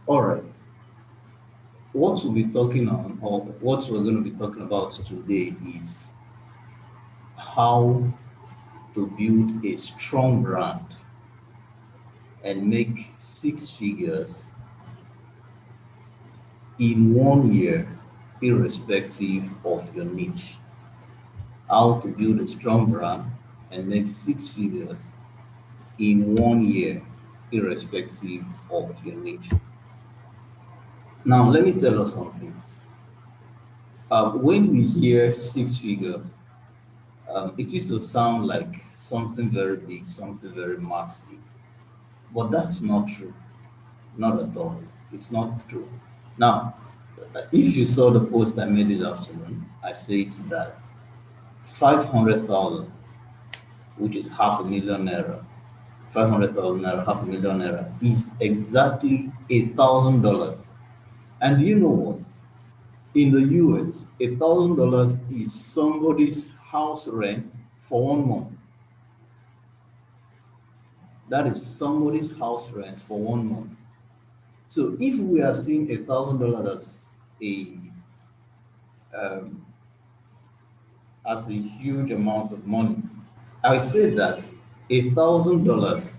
All right. What we'll be talking on, or what we're going to be talking about today, is how to build a strong brand and make six figures in 1 year, irrespective of your niche. How to build a strong brand and make six figures in 1 year, irrespective of your niche. Now, let me tell us something. When we hear six figure, it used to sound like something very big, something very massive. But that's not true. Not at all. It's not true. Now, if you saw the post I made this afternoon, I said that 500,000, which is half a million naira, 500,000 naira, half a million naira, is exactly $1,000. And you know what? In the US, $1,000 is somebody's house rent for 1 month. That is somebody's house rent for 1 month. So if we are seeing $1,000 a um, as a huge amount of money, I said that $1,000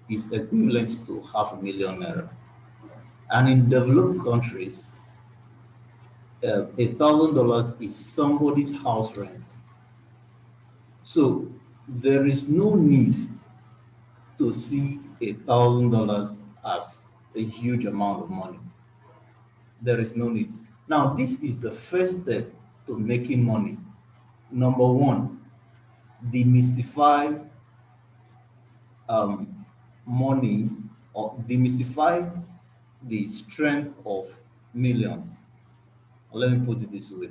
is equivalent to half a million naira. And in developed countries, $1,000 is somebody's house rent. So there is no need to see $1,000 as a huge amount of money. There is no need. Now, this is the first step to making money. Number one, demystify um, money, or demystify the strength of millions. Let me put it this way.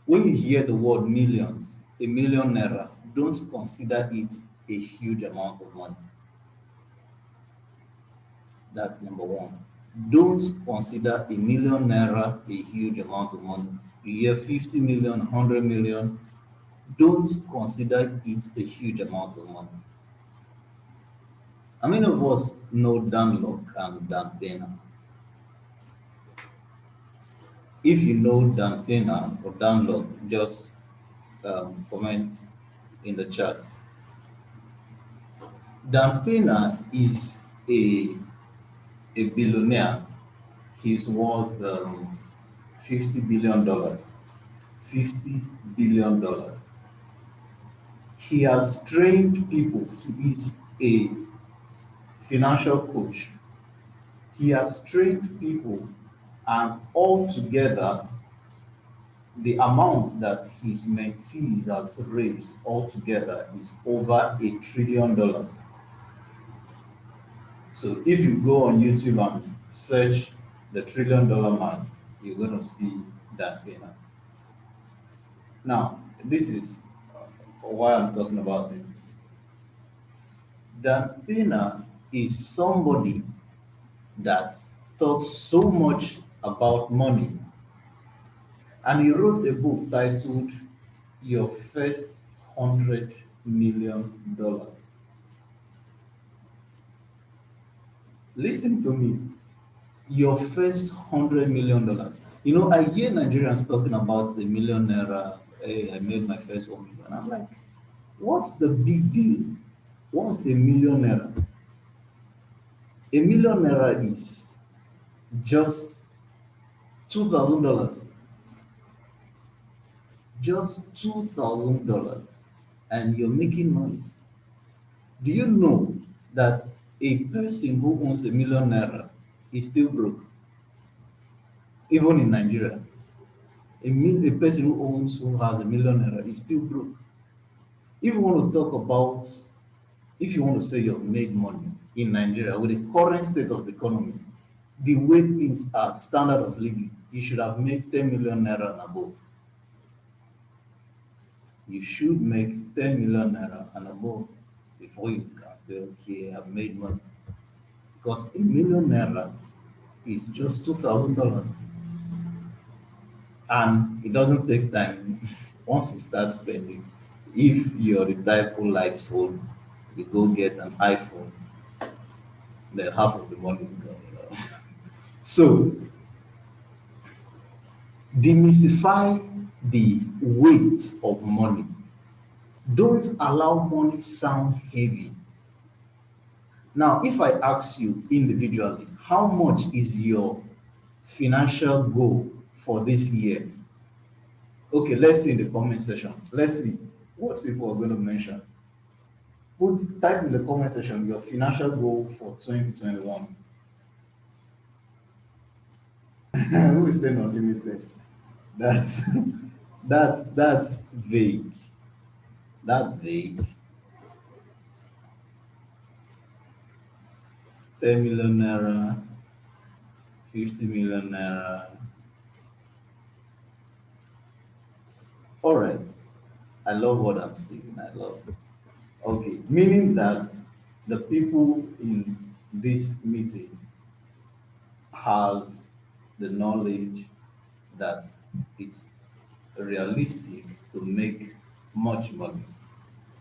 When you hear the word millions, a million naira, don't consider it a huge amount of money. That's number one. Don't consider a million naira a huge amount of money. You hear 50 million, 100 million, don't consider it a huge amount of money. How many of us know Dan Lok and Dan Pena? If you know Dan Pena or Dan Lok, just comment in the chat. Dan Pena is a billionaire. He's worth $50 billion. $50 billion. He has trained people. He is a financial coach. He has trained people, and altogether, the amount that his mentees has raised altogether is over $1 trillion. So if you go on YouTube and search the $1 trillion man, you're going to see that winner. Now, this is why I'm talking about it. Dan Pena is somebody that talks so much about money, and he wrote a book titled Your First $100 Million. Listen to me, your first $100 million. You know, I hear Nigerians talking about the millionaire. Hey, I made my first 1 million. I'm like, what's the big deal? What's a millionaire? A millionaire is just $2,000, just $2,000, and you're making noise. Do you know that a person who owns a millionaire is still broke, even in Nigeria? A person who has a millionaire is still broke. If you want to talk about, if you want to say you've made money in Nigeria with the current state of the economy, the way things are, standard of living, you should have made 10 million naira and above. You should make 10 million naira and above before you can say, okay, I've made money. Because a million naira is just $2,000. And it doesn't take time. Once you start spending, if you're the type who likes phone, you go get an iPhone, then half of the money is gone. So demystify the weight of money. Don't allow money sound heavy. Now, if I ask you individually, how much is your financial goal for this year? Okay, let's see in the comment section. Let's see what people are going to mention. Type in the comment section your financial goal for 2021. Who is saying unlimited? That's that's vague. That's vague. 10 million naira, 50 million naira. All right. I love what I'm seeing. I love it. Okay. Meaning that the people in this meeting has the knowledge that it's realistic to make much money.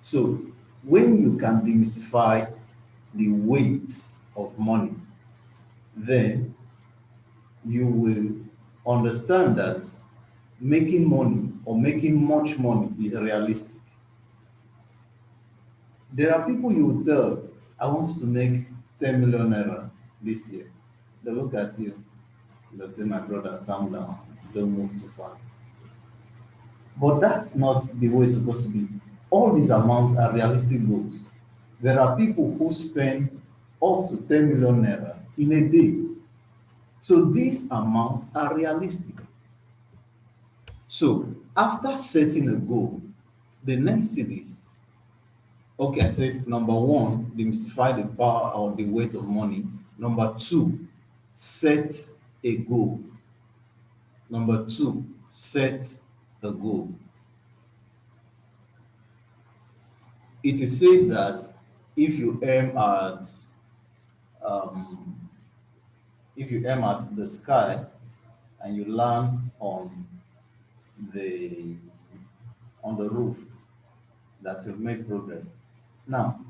So when you can demystify the weight of money, then you will understand that making money or making much money is realistic. There are people you will tell, I want to make 10 million naira this year. They look at you, they say, my brother, calm down, don't move too fast. But that's not the way it's supposed to be. All these amounts are realistic goals. There are people who spend up to 10 million naira in a day. So these amounts are realistic. So after setting a goal, the next thing is, okay, I said number one, demystify the power or the weight of money. Number two, set a goal. Number two, set a goal. It is said that if you aim at um, if you aim at the sky and you land the on the roof, that you've made progress. Now,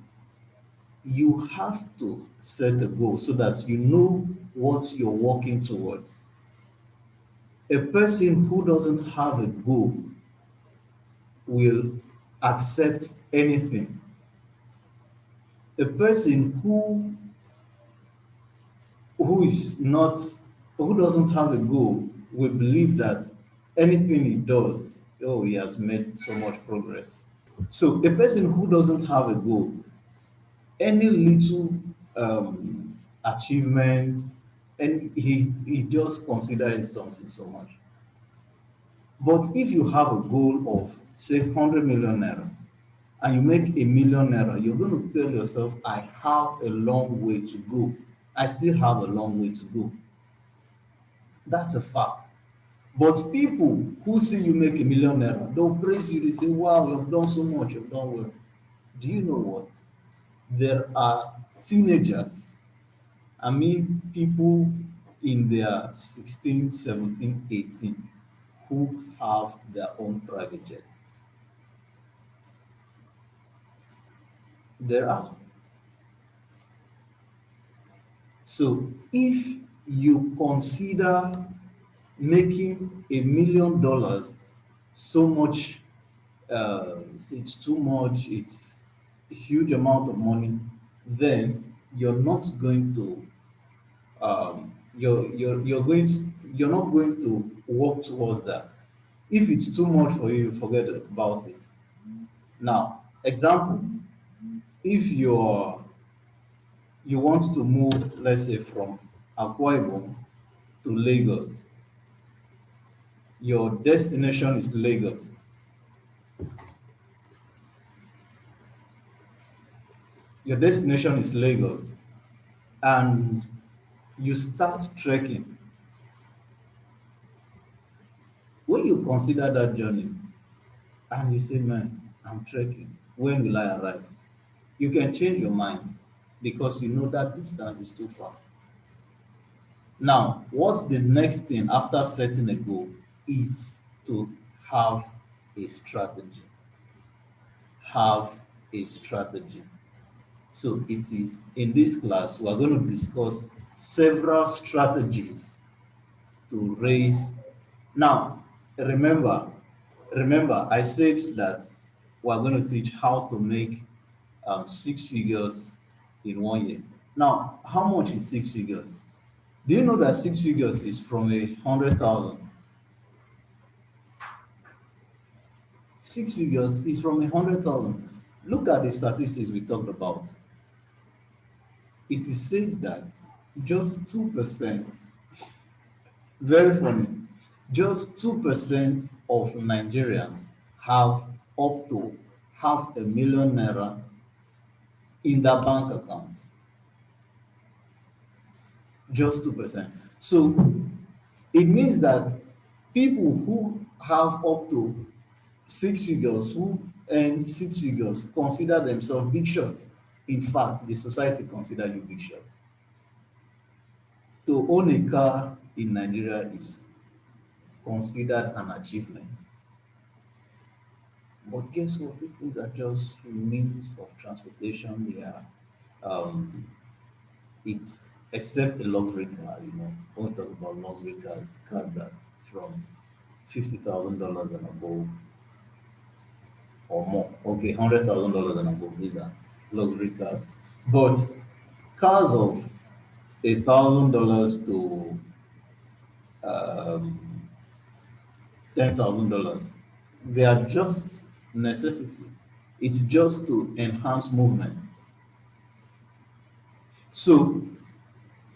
you have to set a goal so that you know what you're working towards. A person who doesn't have a goal will accept anything. A person who is not who doesn't have a goal will believe that anything he does, oh, he has made so much progress. So a person who doesn't have a goal, any little achievement, and he just considers something so much. But if you have a goal of say 100 million naira and you make a million naira, you're going to tell yourself, I have a long way to go. I still have a long way to go. That's a fact. But people who see you make a million naira, they'll praise you. They say, wow, you've done so much, you've done well. Do you know what? There are teenagers, I mean, people in their 16, 17, 18, who have their own private jet. There are. So if you consider making $1 million so much, it's too much, it's a huge amount of money, then you're not going to you're not going to work towards that. If it's too much for you, forget about it. Now, example, if you want to move, let's say from Akwa Ibom to Lagos, your destination is Lagos. Your destination is Lagos, and you start trekking. When you consider that journey and you say, man, I'm trekking, when will I arrive? You can change your mind because you know that distance is too far. Now, what's the next thing after setting a goal is to have a strategy. Have a strategy. So it is in this class we are going to discuss several strategies to raise. Now, remember, remember, I said that we're going to teach how to make six figures in 1 year. Now, how much is six figures? Do you know that six figures is from 100,000? Six figures is from 100,000. Look at the statistics we talked about. It is said that just 2%, very funny, just 2% of Nigerians have up to half a million naira in their bank account. Just 2%. So it means that people who have up to six figures, who earn six figures, consider themselves big shots. In fact, the society consider you big shot. To own a car in Nigeria is considered an achievement. But guess what? These things are just means of transportation. They are, um, it's except a luxury car, when we talk about luxury cars, cars that from $50,000 and above or more. Okay, $100,000 and above, these are luxury cars. But cars of $1,000 to um, $10,000, they are just necessity. It's just to enhance movement. So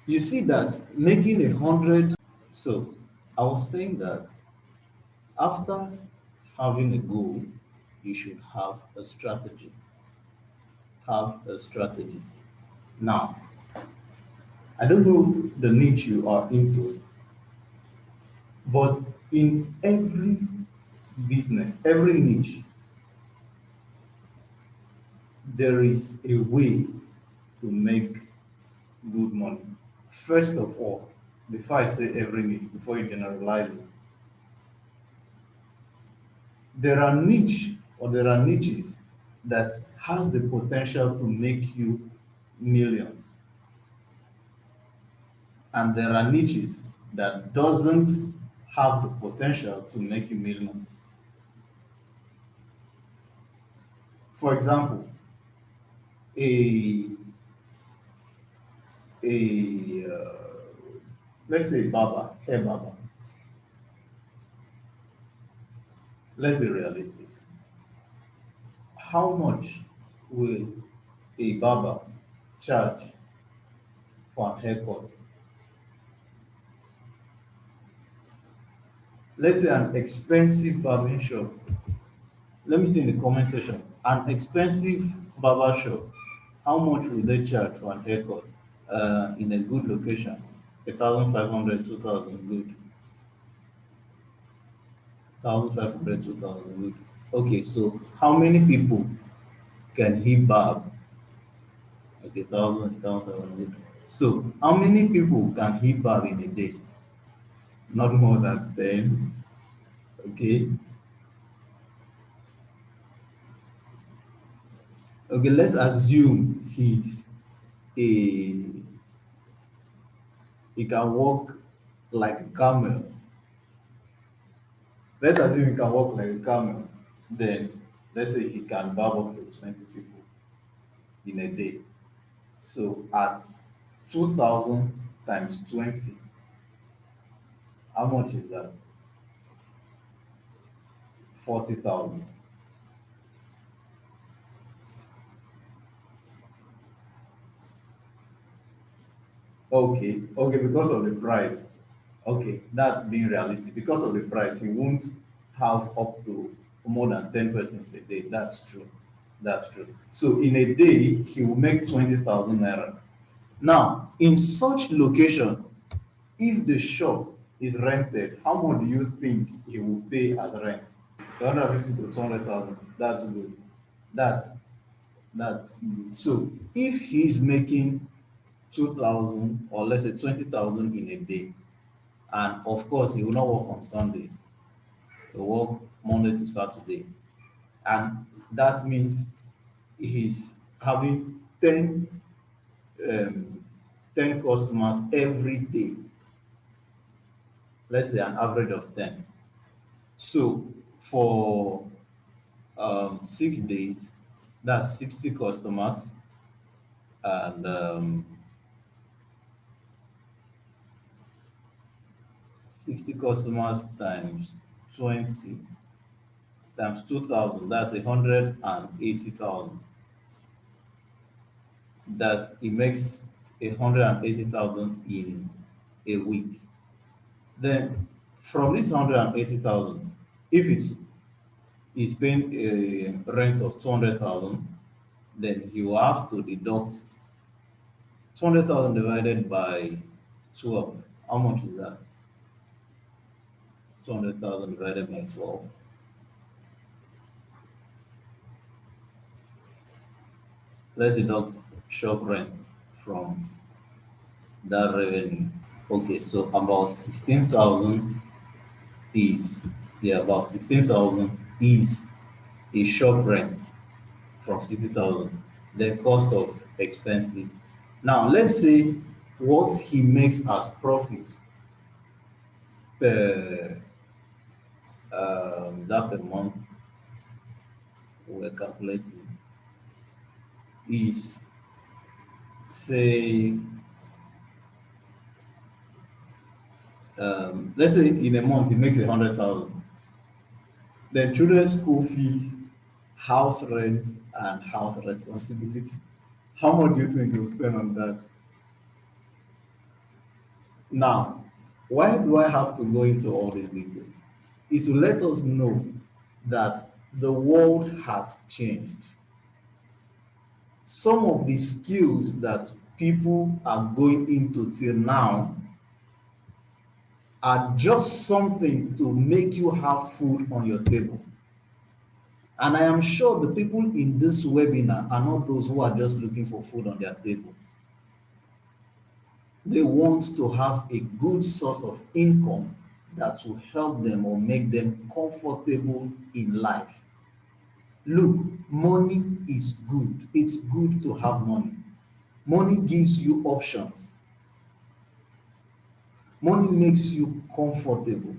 you see that making 100. So I was saying that after having a goal, you should have a strategy. Have a strategy. Now, I don't know the niche you are into, but in every business, every niche, there is a way to make good money. First of all, before I say every niche, before you generalize it, there are niches that has the potential to make you millions, and there are niches that doesn't have the potential to make you millions. For example, a a let's say barber, hair barber. Let's be realistic. How much will a barber charge for a haircut? Let's say an expensive barbering shop. Let me see in the comment section. An expensive barber shop. How much will they charge for an haircut in a good location? 1,500, 2,000 good. 1,500, 2,000 good. Okay, so how many people can he barb? Okay, 1,000, 1,000 good. So how many people can he barb in a day? Not more than 10. Okay. Okay, let's assume a he can walk like a camel. Let's assume he can walk like a camel. Then let's say he can barb up to 20 people in a day. So at 2,000 times 20, how much is that? 40,000. Okay, okay, because of the price. Okay, that's being realistic. Because of the price, you won't have up to more than 10 persons a day. That's true. That's true. So in a day, he will make 20,000 naira. Now, in such location, if the shop is rented, how much do you think he will pay as rent? 150 to 200,000. That's good. That's that's good. So if he's making 2,000 or let's say 20,000 in a day, and of course he will not work on Sundays, he'll work Monday to Saturday, and that means he's having 10 10 customers every day. Let's say an average of 10. So for 6 days, that's 60 customers, and 60 customers times 20 times 2,000, that's 180,000. That it makes 180,000 in a week. Then from this 180,000, if is paying a rent of 200,000, then you have to deduct 200,000 divided by 12. How much is that? 200,000 divided by 12. Let's deduct shop rent from that revenue. Okay, so about 16,000 is, yeah, about 16,000 is a shop rent from 60,000, the cost of expenses. Now, let's say what he makes as profit per that per month we're calculating is, say, let's say in a month he makes 100,000. The children's school fee, house rent, and house responsibility. How much do you think he'll spend on that? Now, why do I have to go into all these details? Is to let us know that the world has changed. Some of the skills that people are going into till now are just something to make you have food on your table. And I am sure the people in this webinar are not those who are just looking for food on their table. They want to have a good source of income that will help them or make them comfortable in life. Look, money is good. It's good to have money. Money gives you options. Money makes you comfortable.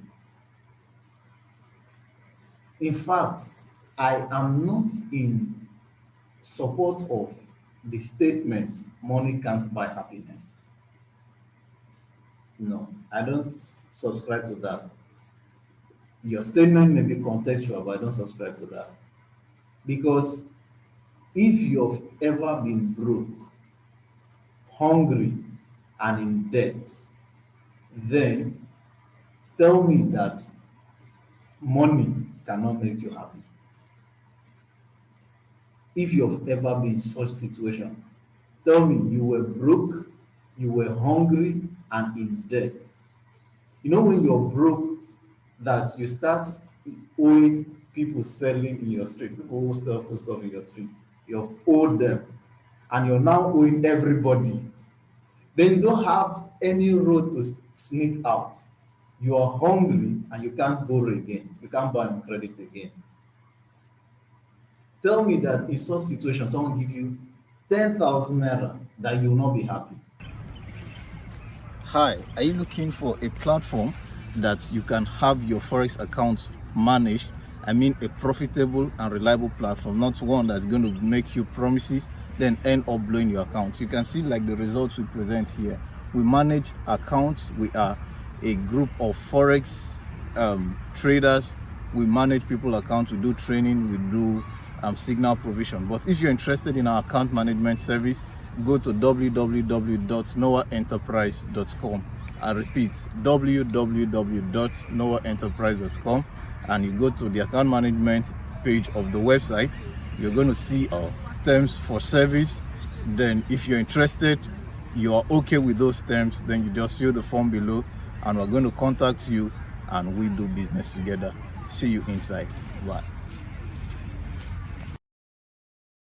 In fact, I am not in support of the statement money can't buy happiness. No, I don't subscribe to that. Your statement may be contextual, but I don't subscribe to that. Because if you've ever been broke, hungry, and in debt, then tell me that money cannot make you happy. If you've ever been in such situation, tell me you were broke, you were hungry, and in debt. You know when you're broke, that you start owing people selling in your street, people who sell food stuff in your street. You've owed them, and you're now owing everybody. Then you don't have any road to sneak out. You are hungry and you can't borrow again. You can't buy on credit again. Tell me that in such situation, someone give you 10,000 naira, that you will not be happy. Hi, are you looking for a platform that you can have your Forex account managed? I mean a profitable and reliable platform, not one that's going to make you promises then end up blowing your account. You can see like the results we present here. We manage accounts. We are a group of Forex traders. We manage people accounts. We do training. We do signal provision. But if you're interested in our account management service, go to www.noahenterprise.com. I repeat, www.noahenterprise.com, and you go to the account management page of the website. You're going to see our terms for service. Then if you're interested, you are okay with those terms, then you just fill the form below and we're going to contact you and we do business together. See you inside. Bye.